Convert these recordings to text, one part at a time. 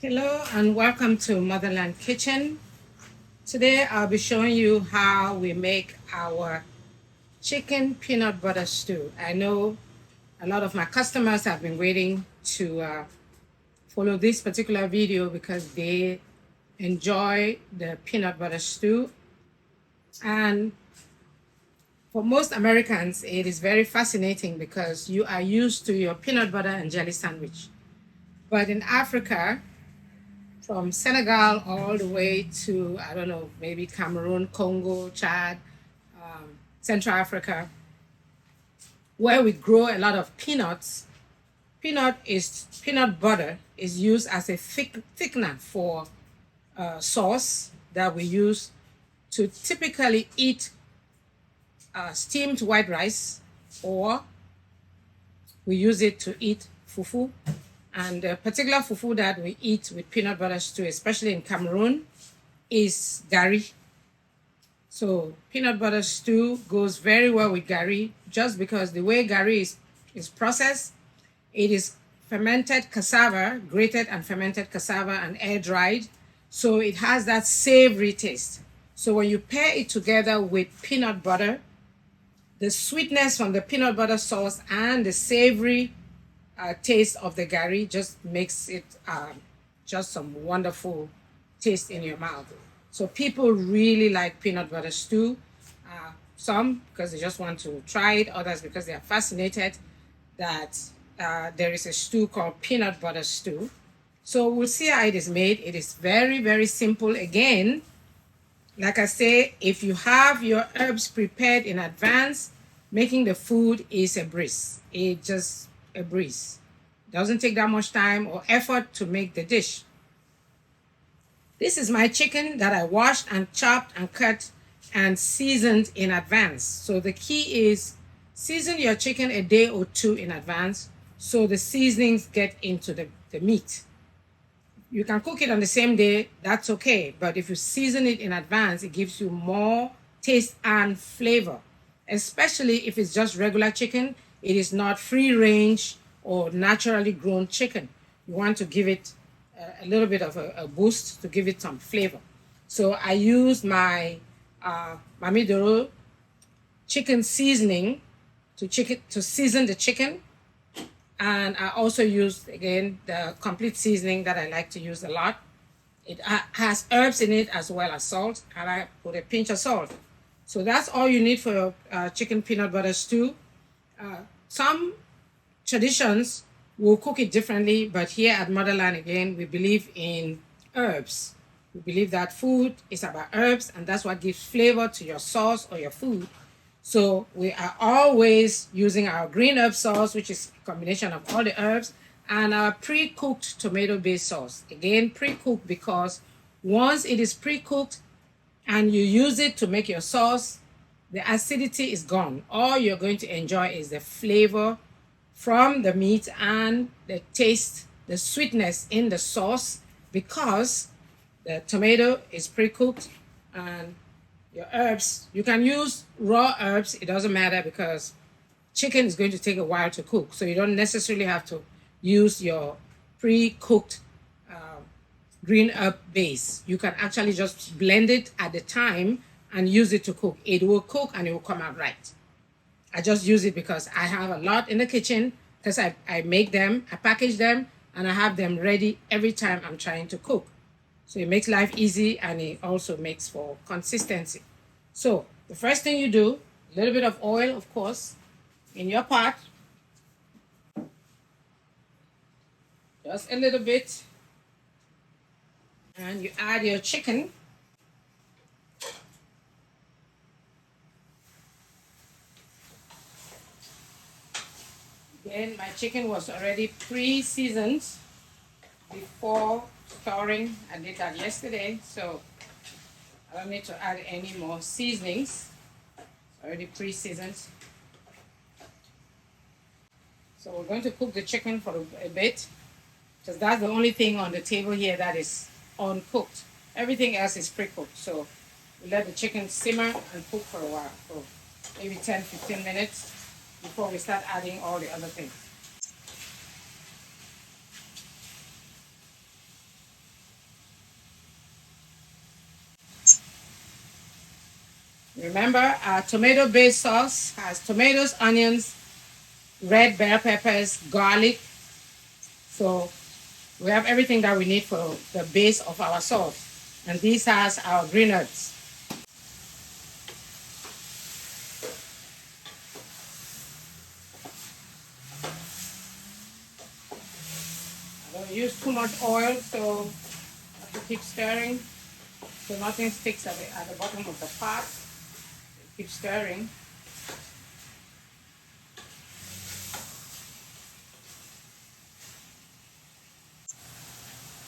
Hello and welcome to Motherland Kitchen. Today I'll be showing you how we make our chicken peanut butter stew. I know a lot of my customers have been waiting to follow this particular video because they enjoy the peanut butter stew. And for most Americans, it is very fascinating because you are used to your peanut butter and jelly sandwich. But in Africa, from Senegal all the way to, I don't know, maybe Cameroon, Congo, Chad, Central Africa, where we grow a lot of peanuts. Peanut butter is used as a thickener for sauce that we use to typically eat steamed white rice, or we use it to eat fufu. And the particular fufu that we eat with peanut butter stew, especially in Cameroon, is gari. So peanut butter stew goes very well with gari just because the way gari is processed, it is fermented cassava, grated and fermented cassava and air dried. So it has that savory taste. So when you pair it together with peanut butter, the sweetness from the peanut butter sauce and the savory taste of the gari just makes it just some wonderful taste in your mouth. So people really like peanut butter stew. Some because they just want to try it, others because they are fascinated that there is a stew called peanut butter stew. So we'll see how it is made. It is very, very simple. Again, like I say, if you have your herbs prepared in advance, making the food is a breeze. It just a breeze. Doesn't take that much time or effort to make the dish. This is my chicken that I washed and chopped and cut and seasoned in advance. So the key is season your chicken a day or two in advance so the seasonings get into the meat. You can cook it on the same day, that's okay. But if you season it in advance, it gives you more taste and flavor, especially if it's just regular chicken. It is not free range or naturally grown chicken. You want to give it a little bit of a boost to give it some flavor. So I used my Mamidoro chicken seasoning to season the chicken. And I also used, again, the complete seasoning that I like to use a lot. It has herbs in it as well as salt, and I put a pinch of salt. So that's all you need for your chicken peanut butter stew. Some traditions will cook it differently, but here at Motherland, again, we believe in herbs. We believe that food is about herbs, and that's what gives flavor to your sauce or your food. So we are always using our green herb sauce, which is a combination of all the herbs, and our pre-cooked tomato-based sauce. Again, pre-cooked because once it is pre-cooked and you use it to make your sauce, the acidity is gone. All you're going to enjoy is the flavor from the meat and the taste, the sweetness in the sauce, because the tomato is pre-cooked. And your herbs, you can use raw herbs, it doesn't matter because chicken is going to take a while to cook. So you don't necessarily have to use your pre-cooked green herb base. You can actually just blend it at the time and use it to cook. It will cook and it will come out right. I just use it because I have a lot in the kitchen because I make them, I package them, and I have them ready every time I'm trying to cook. So it makes life easy and it also makes for consistency. So the first thing you do, a little bit of oil, of course, in your pot. Just a little bit. And you add your chicken. Again, my chicken was already pre-seasoned before storing. I did that yesterday, so I don't need to add any more seasonings. It's already pre-seasoned. So we're going to cook the chicken for a bit, because that's the only thing on the table here that is uncooked. Everything else is pre-cooked. So we let the chicken simmer and cook for a while, for maybe 10-15 minutes before we start adding all the other things. Remember, our tomato-based sauce has tomatoes, onions, red bell peppers, garlic. So we have everything that we need for the base of our sauce. And this has our green herbs. I don't use too much oil, so I have to keep stirring so nothing sticks at the bottom of the pot. Keep stirring.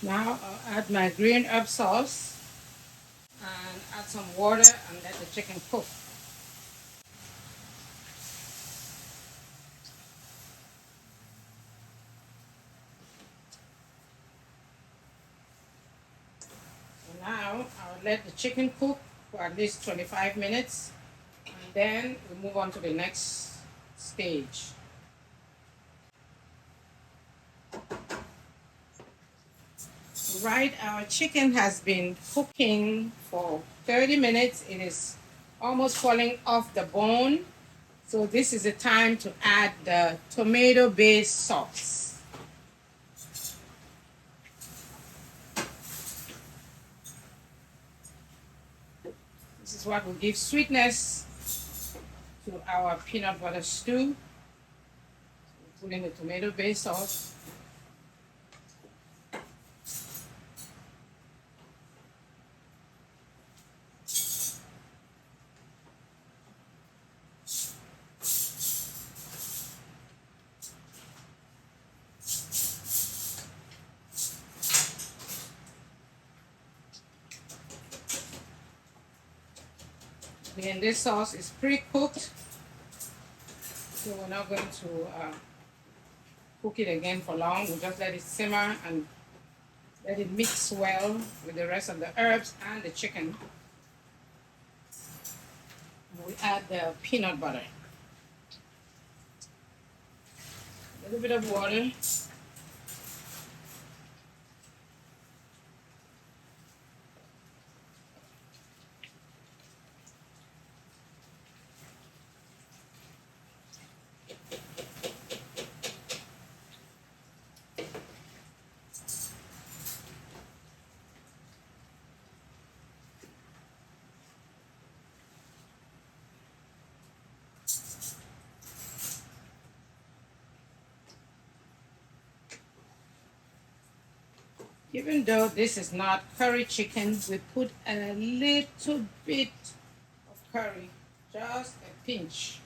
Now I'll add my green herb sauce and add some water and let the chicken cook. So now I'll let the chicken cook for at least 25 minutes and then we move on to the next stage. Right, our chicken has been cooking for 30 minutes. It is almost falling off the bone. So this is the time to add the tomato-based sauce. This is what will give sweetness to our peanut butter stew. So we put in the tomato-based sauce. Again, this sauce is pre-cooked, so we're not going to cook it again for long. We'll just let it simmer and let it mix well with the rest of the herbs and the chicken. And we add the peanut butter. A little bit of water. Even though this is not curry chicken, we put a little bit of curry, just a pinch.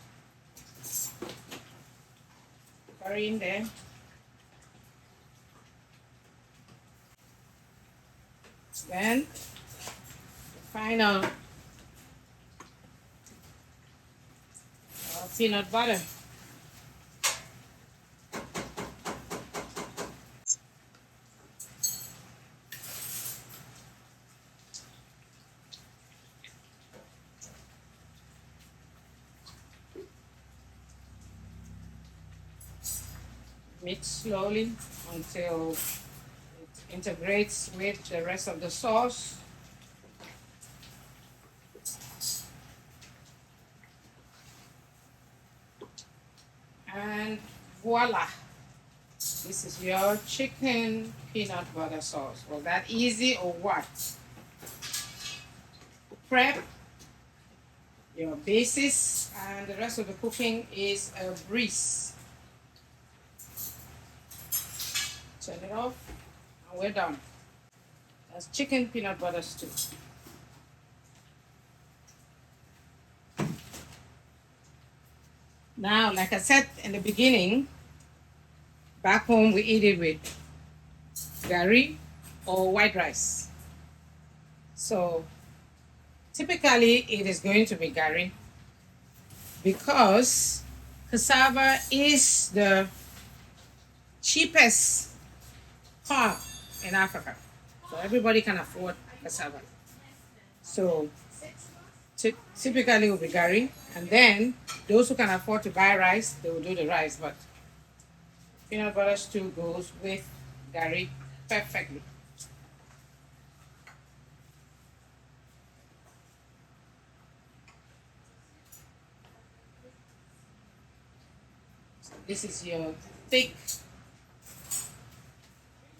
Curry in there. Then the final peanut butter. Mix slowly until it integrates with the rest of the sauce. And voila! This is your chicken peanut butter sauce. Was that easy or what? Prep your bases and the rest of the cooking is a breeze. Turn it off and we're done. That's chicken peanut butter stew. Now, like I said in the beginning, back home we eat it with gari or white rice. So typically it is going to be gari because cassava is the cheapest crop in Africa. So everybody can afford cassava. So typically it will be gari, and then those who can afford to buy rice, they will do the rice, but peanut butter stew goes with gari perfectly. This is your thick,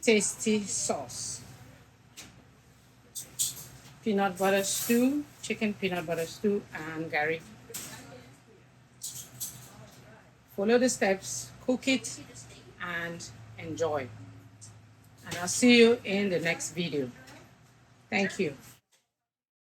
tasty sauce. Peanut butter stew, chicken peanut butter stew, and Gary. Follow the steps, cook it, and enjoy. And I'll see you in the next video. Thank you.